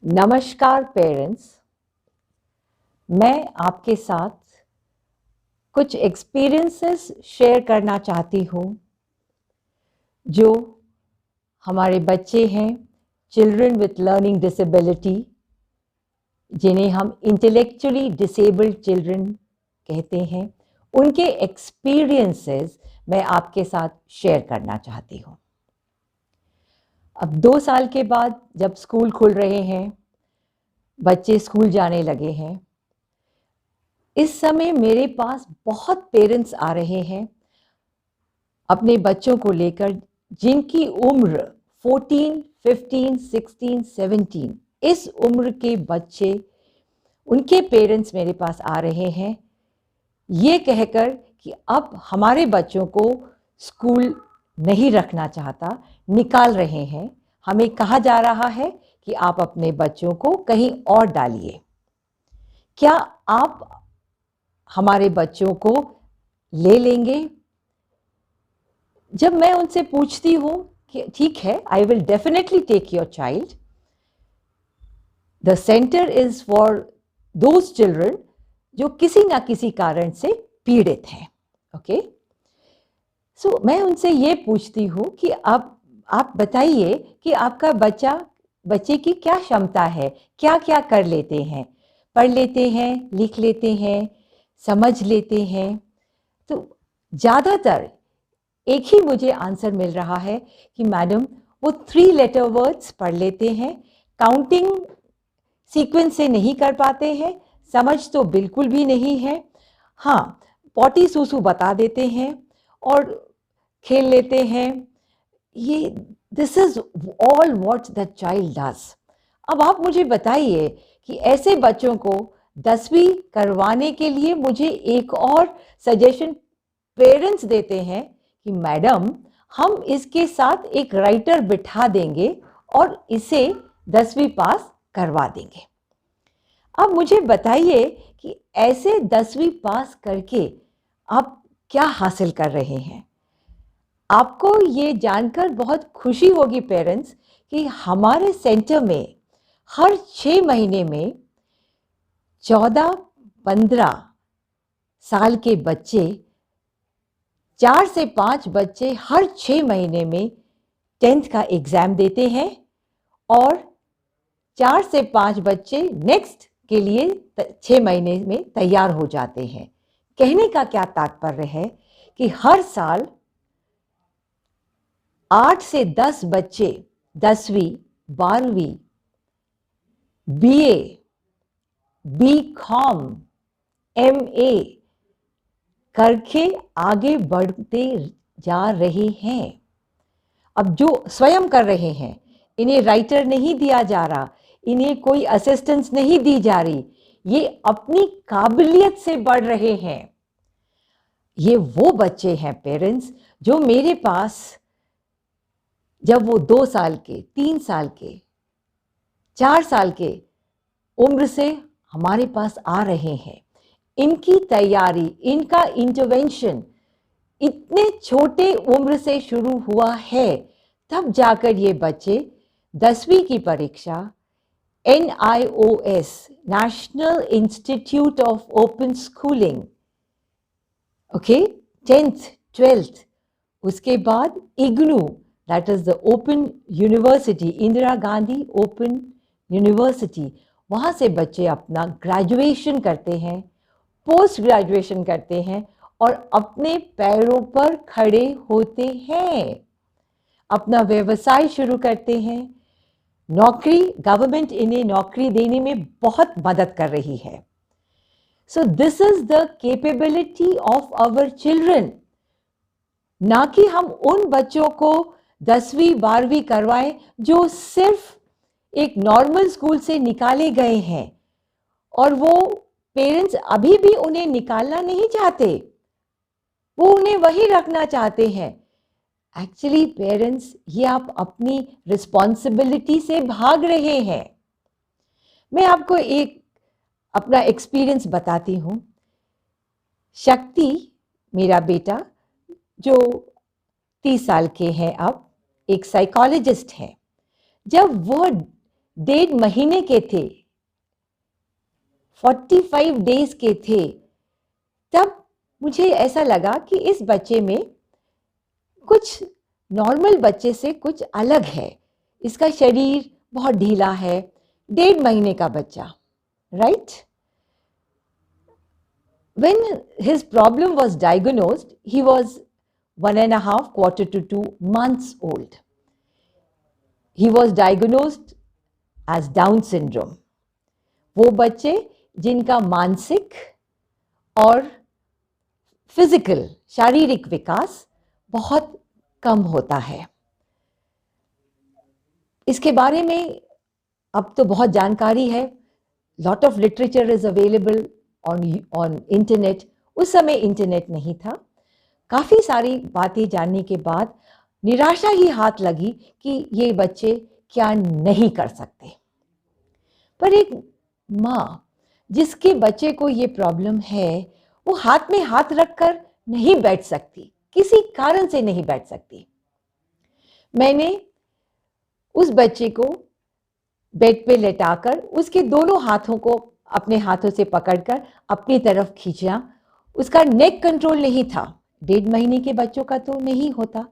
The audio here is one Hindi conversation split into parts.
नमस्कार पेरेंट्स। मैं आपके साथ कुछ एक्सपीरियंसेस शेयर करना चाहती हूँ जो हमारे बच्चे हैं, चिल्ड्रन विथ लर्निंग डिसेबिलिटी, जिन्हें हम इंटेलेक्चुअली डिसेबल्ड चिल्ड्रन कहते हैं, उनके एक्सपीरियंसेस मैं आपके साथ शेयर करना चाहती हूँ। अब 2 साल के बाद जब स्कूल खुल रहे हैं, बच्चे स्कूल जाने लगे हैं, इस समय मेरे पास बहुत पेरेंट्स आ रहे हैं अपने बच्चों को लेकर जिनकी उम्र 14, 15, 16, 17, इस उम्र के बच्चे, उनके पेरेंट्स मेरे पास आ रहे हैं ये कहकर कि अब हमारे बच्चों को स्कूल नहीं रखना चाहता, निकाल रहे हैं। हमें कहा जा रहा है कि आप अपने बच्चों को कहीं और डालिए। क्या आप हमारे बच्चों को ले लेंगे? जब मैं उनसे पूछती हूँ कि ठीक है, I will definitely take your child, the centre is for those children जो किसी ना किसी कारण से पीड़ित हैं। ओके, सो मैं उनसे ये पूछती हूँ कि आप बताइए कि आपका बच्चे की क्या क्षमता है, क्या क्या कर लेते हैं, पढ़ लेते हैं, लिख लेते हैं, समझ लेते हैं। तो ज़्यादातर एक ही मुझे आंसर मिल रहा है कि मैडम वो 3 लेटर वर्ड्स पढ़ लेते हैं, काउंटिंग सीक्वेंस से नहीं कर पाते हैं, समझ तो बिल्कुल भी नहीं है। हाँ, पॉटी सूसू बता देते हैं और खेल लेते हैं। ये this is all what the child does. अब आप मुझे बताइए कि ऐसे बच्चों को 10वीं करवाने के लिए मुझे एक और सजेशन पेरेंट्स देते हैं कि मैडम हम इसके साथ एक राइटर बिठा देंगे और इसे 10वीं पास करवा देंगे। अब मुझे बताइए कि ऐसे 10वीं पास करके आप क्या हासिल कर रहे हैं? आपको ये जानकर बहुत खुशी होगी पेरेंट्स कि हमारे सेंटर में हर 6 महीने में 14-15 साल के बच्चे, 4 से 5 बच्चे हर 6 महीने में 10th का एग्ज़ाम देते हैं और 4 से 5 बच्चे नेक्स्ट के लिए 6 महीने में तैयार हो जाते हैं। कहने का क्या तात्पर्य है कि हर साल 8 से 10 बच्चे 10वीं, 12वीं, BA, BCom, MA करके आगे बढ़ते जा रहे हैं। अब जो स्वयं कर रहे हैं, इन्हें राइटर नहीं दिया जा रहा, इन्हें कोई असिस्टेंस नहीं दी जा रही, ये अपनी काबिलियत से बढ़ रहे हैं। ये वो बच्चे हैं पेरेंट्स जो मेरे पास जब वो 2 साल के, 3 साल के, 4 साल के उम्र से हमारे पास आ रहे हैं। इनकी तैयारी, इनका इंटरवेंशन इतने छोटे उम्र से शुरू हुआ है, तब जाकर ये बच्चे 10वीं की परीक्षा NIOS, national institute of open schooling, okay, 10th, 12th, उसके बाद IGNOU, that is the open university, Indira Gandhi open university, वहाँ से बच्चे अपना ग्रेजुएशन करते हैं, पोस्ट ग्रेजुएशन करते हैं और अपने पैरों पर खड़े होते हैं, अपना व्यवसाय शुरू करते हैं। नौकरी, गवर्नमेंट इन्हें नौकरी देने में बहुत मदद कर रही है। So this is the capability of our children. ना कि हम उन बच्चों को 10वीं 12वीं करवाएं जो सिर्फ एक नॉर्मल स्कूल से निकाले गए हैं और वो पेरेंट्स अभी भी उन्हें निकालना नहीं चाहते, वो उन्हें वही रखना चाहते हैं। एक्चुअली पेरेंट्स, ये आप अपनी रिस्पॉन्सिबिलिटी से भाग रहे हैं। मैं आपको एक अपना एक्सपीरियंस बताती हूँ। शक्ति, मेरा बेटा जो 30 साल के हैं अब, एक साइकोलॉजिस्ट है। जब वह 1.5 महीने के थे, 45 डेज के थे, तब मुझे ऐसा लगा कि इस बच्चे में कुछ नॉर्मल बच्चे से कुछ अलग है। इसका शरीर बहुत ढीला है, 1.5 महीने का बच्चा, right? When his problem was diagnosed, he was 1.5 quarter to 2 months old. He was diagnosed as Down syndrome. वो बच्चे जिनका मानसिक और फिजिकल शारीरिक विकास बहुत कम होता है। इसके बारे में अब तो बहुत जानकारी है, lot of literature is available on internet. उस समय इंटरनेट नहीं था। काफ़ी सारी बातें जानने के बाद निराशा ही हाथ लगी कि ये बच्चे क्या नहीं कर सकते। पर एक माँ जिसके बच्चे को ये प्रॉब्लम है, वो हाथ में हाथ रखकर नहीं बैठ सकती, किसी कारण से नहीं बैठ सकती। मैंने उस बच्चे को बेड पे लेटाकर उसके दोनों हाथों को अपने हाथों से पकड़कर अपनी तरफ खींचा। उसका नेक कंट्रोल नहीं था, 1.5 महीने के बच्चों का तो नहीं होता,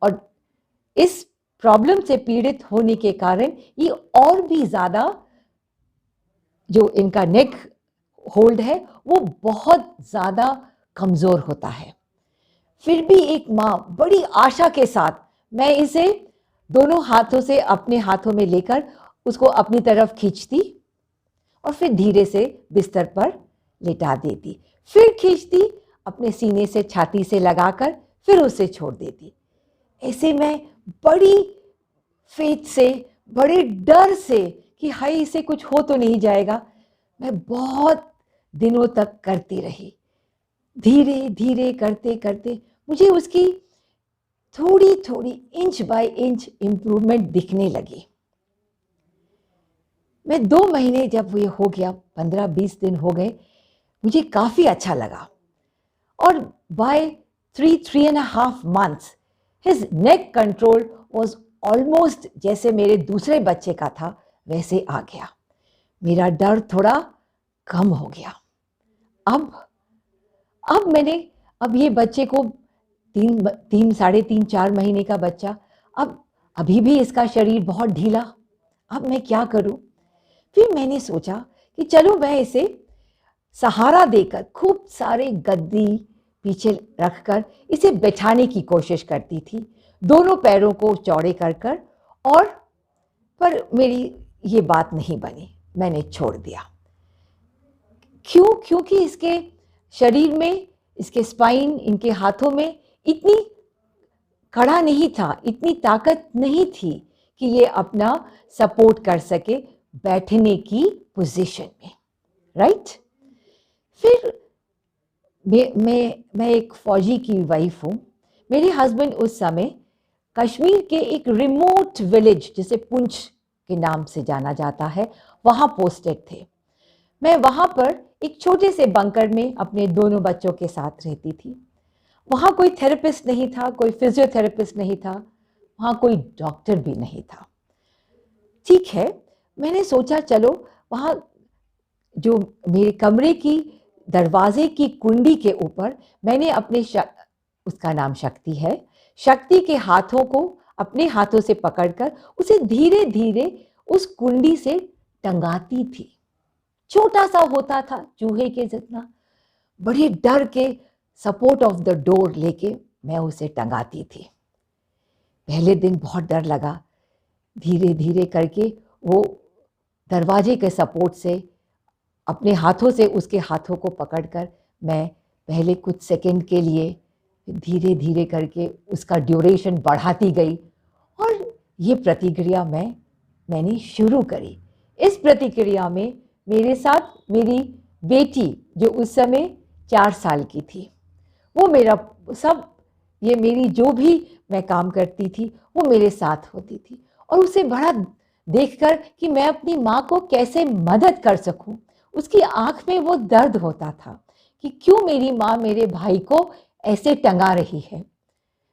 और इस प्रॉब्लम से पीड़ित होने के कारण ये और भी ज़्यादा जो इनका नेक होल्ड है वो बहुत ज़्यादा कमज़ोर होता है। फिर भी एक माँ बड़ी आशा के साथ मैं इसे दोनों हाथों से अपने हाथों में लेकर उसको अपनी तरफ खींचती और फिर धीरे से बिस्तर पर लेटा देती, फिर खींचती, अपने सीने से छाती से लगाकर फिर उसे छोड़ देती। ऐसे मैं बड़ी फेथ से, बड़े डर से कि हाय इसे कुछ हो तो नहीं जाएगा, मैं बहुत दिनों तक करती रही। धीरे धीरे करते करते मुझे उसकी थोड़ी थोड़ी इंच बाय इंच इम्प्रूवमेंट दिखने लगी। मैं 2 महीने जब ये हो गया, 15-20 दिन हो गए, मुझे काफ़ी अच्छा लगा। और by 3.5 months his neck control was almost जैसे मेरे दूसरे बच्चे का था वैसे आ गया। मेरा डर थोड़ा कम हो गया। अब मैंने ये बच्चे को 3, 3, 4 महीने का बच्चा, अभी भी इसका शरीर बहुत ढीला, अब मैं क्या करूं? फिर मैंने सोचा कि चलो मैं इसे सहारा देकर खूब सारे गद्दी पीछे रखकर इसे बैठाने की कोशिश करती थी, दोनों पैरों को चौड़े कर कर, और पर मेरी ये बात नहीं बनी, मैंने छोड़ दिया। क्यों? क्योंकि इसके शरीर में, इसके स्पाइन, इनके हाथों में इतनी कड़ा नहीं था, इतनी ताकत नहीं थी कि ये अपना सपोर्ट कर सके बैठने की पोजीशन में, राइट? फिर मैं एक फौजी की वाइफ हूँ। मेरे हस्बैंड उस समय कश्मीर के एक रिमोट विलेज जिसे पुंछ के नाम से जाना जाता है, वहाँ पोस्टेड थे। मैं वहाँ पर एक छोटे से बंकर में अपने दोनों बच्चों के साथ रहती थी। वहाँ कोई थेरेपिस्ट नहीं था, कोई फिजियोथेरेपिस्ट नहीं था, वहाँ कोई डॉक्टर भी नहीं था। ठीक है, मैंने सोचा चलो वहाँ जो मेरे कमरे की दरवाजे की कुंडी के ऊपर मैंने अपने उसका नाम शक्ति है, शक्ति के हाथों को अपने हाथों से पकड़कर उसे धीरे धीरे उस कुंडी से टंगाती थी। छोटा सा होता था, चूहे के जितना। बड़े डर के सपोर्ट ऑफ द डोर लेके मैं उसे टंगाती थी। पहले दिन बहुत डर लगा, धीरे धीरे करके वो दरवाजे के सपोर्ट से अपने हाथों से उसके हाथों को पकड़कर मैं पहले कुछ सेकंड के लिए धीरे धीरे करके उसका ड्यूरेशन बढ़ाती गई, और ये प्रतिक्रिया मैंने शुरू करी। इस प्रतिक्रिया में मेरे साथ मेरी बेटी जो उस समय 4 साल की थी, वो मेरा सब, ये मेरी जो भी मैं काम करती थी वो मेरे साथ होती थी, और उसे बड़ा देखकर कि मैं अपनी माँ को कैसे मदद कर सकूं, उसकी आंख में वो दर्द होता था कि क्यों मेरी माँ मेरे भाई को ऐसे टंगा रही है।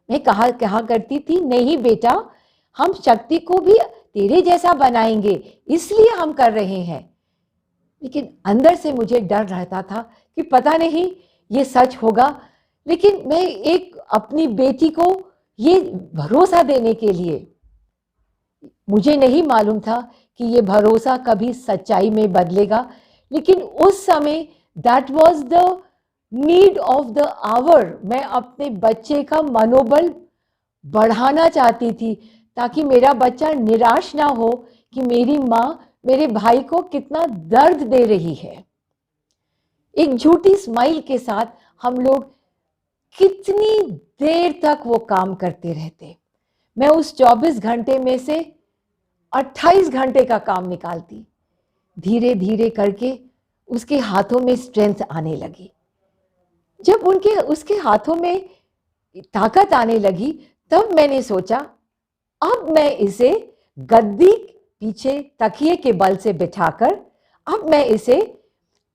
मैं कहा करती थी, नहीं बेटा, हम शक्ति को भी तेरे जैसा बनाएंगे इसलिए हम कर रहे हैं। लेकिन अंदर से मुझे डर रहता था कि पता नहीं ये सच होगा। लेकिन मैं एक अपनी बेटी को ये भरोसा देने के लिए, मुझे नहीं मालूम था कि ये भरोसा कभी सच्चाई में बदलेगा, लेकिन उस समय that was the need of the hour. मैं अपने बच्चे का मनोबल बढ़ाना चाहती थी ताकि मेरा बच्चा निराश ना हो कि मेरी माँ मेरे भाई को कितना दर्द दे रही है। एक झूठी स्माइल के साथ हम लोग कितनी देर तक वो काम करते रहते। मैं उस 24 घंटे में से 28 घंटे का काम निकालती। धीरे धीरे करके उसके हाथों में स्ट्रेंथ आने लगी। जब उसके हाथों में ताकत आने लगी तब मैंने सोचा अब मैं इसे गद्दी पीछे तकिए के बल से बिठाकर अब मैं इसे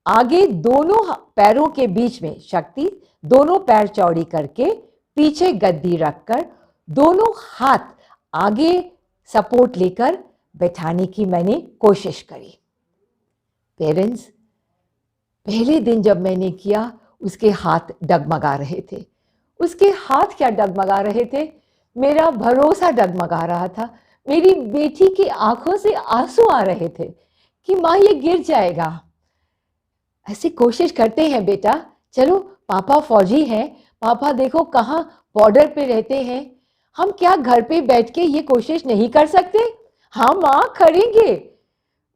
आगे दोनों पैरों के बीच में शक्ति, दोनों पैर चौड़ी करके पीछे गद्दी रखकर दोनों हाथ आगे सपोर्ट लेकर बैठाने की मैंने कोशिश करी। पेरेंट्स, पहले दिन जब मैंने किया उसके हाथ डगमगा रहे थे। उसके हाथ क्या डगमगा रहे थे, मेरा भरोसा डगमगा रहा था। मेरी बेटी की आंखों से आंसू आ रहे थे कि माँ ये गिर जाएगा। ऐसे कोशिश करते हैं बेटा, चलो पापा फौजी हैं, पापा देखो कहाँ बॉर्डर पे रहते हैं, हम क्या घर पे बैठ के ये कोशिश नहीं कर सकते? हाँ माँ करेंगे।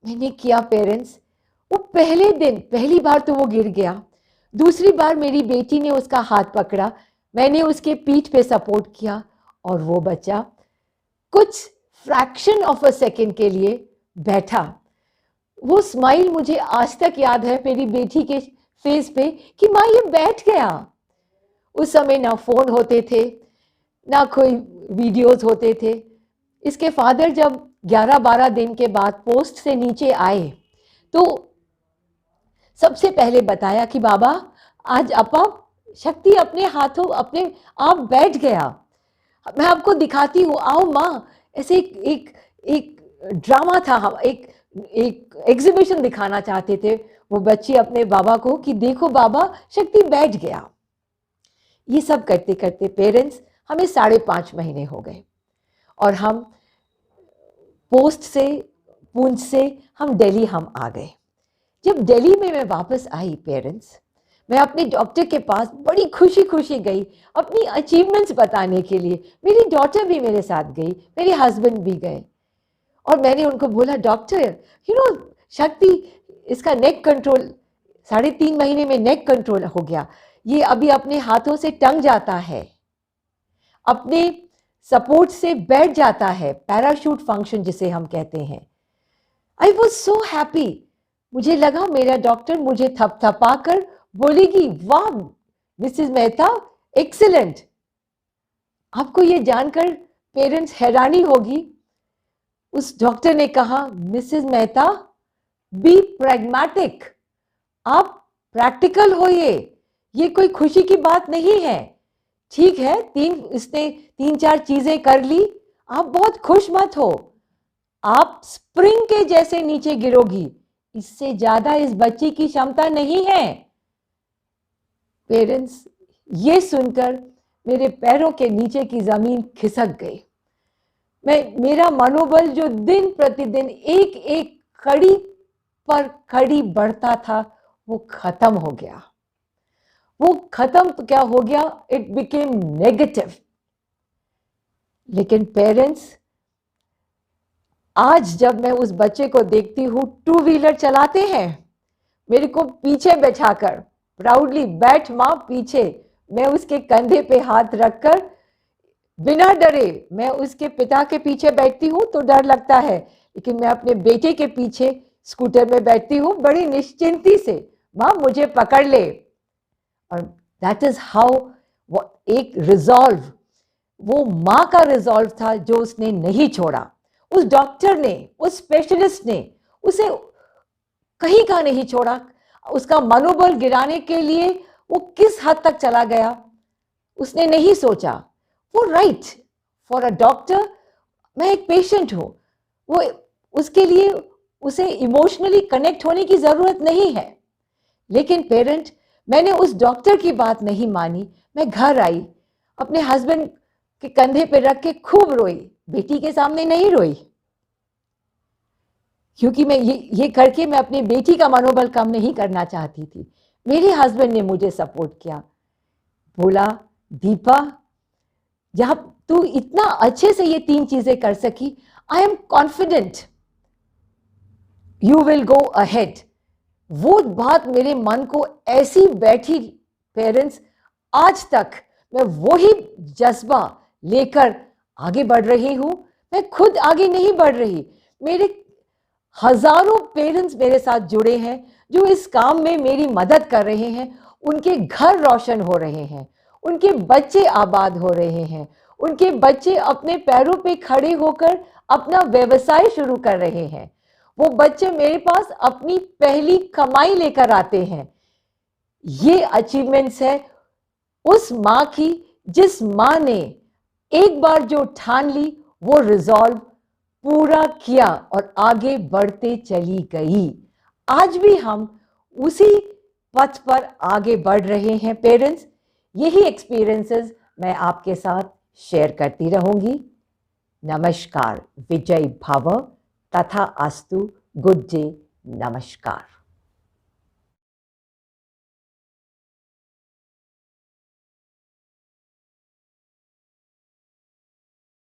मैंने किया पेरेंट्स। वो पहले दिन पहली बार तो वो गिर गया, दूसरी बार मेरी बेटी ने उसका हाथ पकड़ा, मैंने उसके पीठ पे सपोर्ट किया और वो बच्चा कुछ फ्रैक्शन ऑफ अ सेकेंड के लिए बैठा। वो स्माइल मुझे आज तक याद है मेरी बेटी के फेस पे कि माँ ये बैठ गया। उस समय ना फोन होते थे, ना कोई वीडियोस होते थे। इसके फादर जब 11-12 दिन के बाद पोस्ट से नीचे आए तो सबसे पहले बताया कि बाबा आज अपा शक्ति अपने हाथों अपने आप बैठ गया, मैं आपको दिखाती हूँ, आओ माँ। ऐसे एक ड्रामा था, हम एक एग्जीबिशन दिखाना चाहते थे वो बच्चे अपने बाबा को कि देखो बाबा शक्ति बैठ गया। ये सब करते करते पेरेंट्स हमें 5.5 महीने हो गए और हम पोस्ट से पुंछ से हम दिल्ली हम आ गए। जब दिल्ली में मैं वापस आई पेरेंट्स, मैं अपने डॉक्टर के पास बड़ी खुशी खुशी गई अपनी अचीवमेंट्स बताने के लिए। मेरी डॉटर भी मेरे साथ गई, मेरे हस्बैंड भी गए और मैंने उनको बोला डॉक्टर शक्ति इसका नेक कंट्रोल 3.5 महीने में नेक कंट्रोल हो गया, ये अभी अपने हाथों से टंग जाता है, अपने सपोर्ट से बैठ जाता है, पैराशूट फंक्शन जिसे हम कहते हैं। I was so happy. मुझे लगा मेरा डॉक्टर मुझे थपथपा कर बोलेगी वाह मिसेस मेहता एक्सीलेंट। आपको ये जानकर पेरेंट्स हैरानी होगी, उस डॉक्टर ने कहा मिसेस मेहता बी प्रैग्मेटिक, आप प्रैक्टिकल होइए, ये कोई खुशी की बात नहीं है। ठीक है, इसने 3-4 चीजें कर ली, आप बहुत खुश मत हो, आप स्प्रिंग के जैसे नीचे गिरोगी, इससे ज्यादा इस बच्ची की क्षमता नहीं है। पेरेंट्स, ये सुनकर मेरे पैरों के नीचे की जमीन खिसक गई। मेरा मनोबल जो दिन प्रतिदिन एक एक कड़ी पर कड़ी बढ़ता था वो खत्म हो गया। वो खत्म तो क्या हो गया, इट बिकेम नेगेटिव। लेकिन पेरेंट्स, आज जब मैं उस बच्चे को देखती हूँ 2 व्हीलर चलाते हैं, मेरे को पीछे बैठाकर प्राउडली बैठ माँ पीछे, मैं उसके कंधे पे हाथ रखकर बिना डरे, मैं उसके पिता के पीछे बैठती हूँ तो डर लगता है, लेकिन मैं अपने बेटे के पीछे स्कूटर में बैठती हूँ बड़ी निश्चिंती से, माँ मुझे पकड़ ले। और दैट इज हाउ एक रिजॉल्व, वो माँ का रिजॉल्व था जो उसने नहीं छोड़ा। उस डॉक्टर ने, उस स्पेशलिस्ट ने उसे कहीं का नहीं छोड़ा। उसका मनोबल गिराने के लिए वो किस हद तक चला गया उसने नहीं सोचा। वो राइट फॉर अ डॉक्टर, मैं एक पेशेंट हूं, वो उसके लिए उसे इमोशनली कनेक्ट होने की ज़रूरत नहीं है। लेकिन पेरेंट, मैंने उस डॉक्टर की बात नहीं मानी, मैं घर आई, अपने हस्बैंड के कंधे पे रख के खूब रोई, बेटी के सामने नहीं रोई, क्योंकि मैं ये करके मैं अपनी बेटी का मनोबल कम नहीं करना चाहती थी। मेरे हस्बैंड ने मुझे सपोर्ट किया, बोला दीपा, जब तू इतना अच्छे से ये 3 चीजें कर सकी, I am confident you will go ahead. वो बात मेरे मन को ऐसी बैठी पेरेंट्स, आज तक मैं वही जज्बा लेकर आगे बढ़ रही हूं। मैं खुद आगे नहीं बढ़ रही, मेरे हजारों पेरेंट्स मेरे साथ जुड़े हैं जो इस काम में मेरी मदद कर रहे हैं। उनके घर रोशन हो रहे हैं, उनके बच्चे आबाद हो रहे हैं, उनके बच्चे अपने पैरों पे खड़े होकर अपना व्यवसाय शुरू कर रहे हैं। वो बच्चे मेरे पास अपनी पहली कमाई लेकर आते हैं। ये अचीवमेंट्स है उस माँ की, जिस माँ ने एक बार जो ठान ली वो रिजॉल्व पूरा किया और आगे बढ़ते चली गई। आज भी हम उसी पथ पर आगे बढ़ रहे हैं पेरेंट्स। यही एक्सपीरियंसेस मैं आपके साथ शेयर करती रहूंगी। नमस्कार, विजय भव, तथा अस्तु, गुड डे, नमस्कार।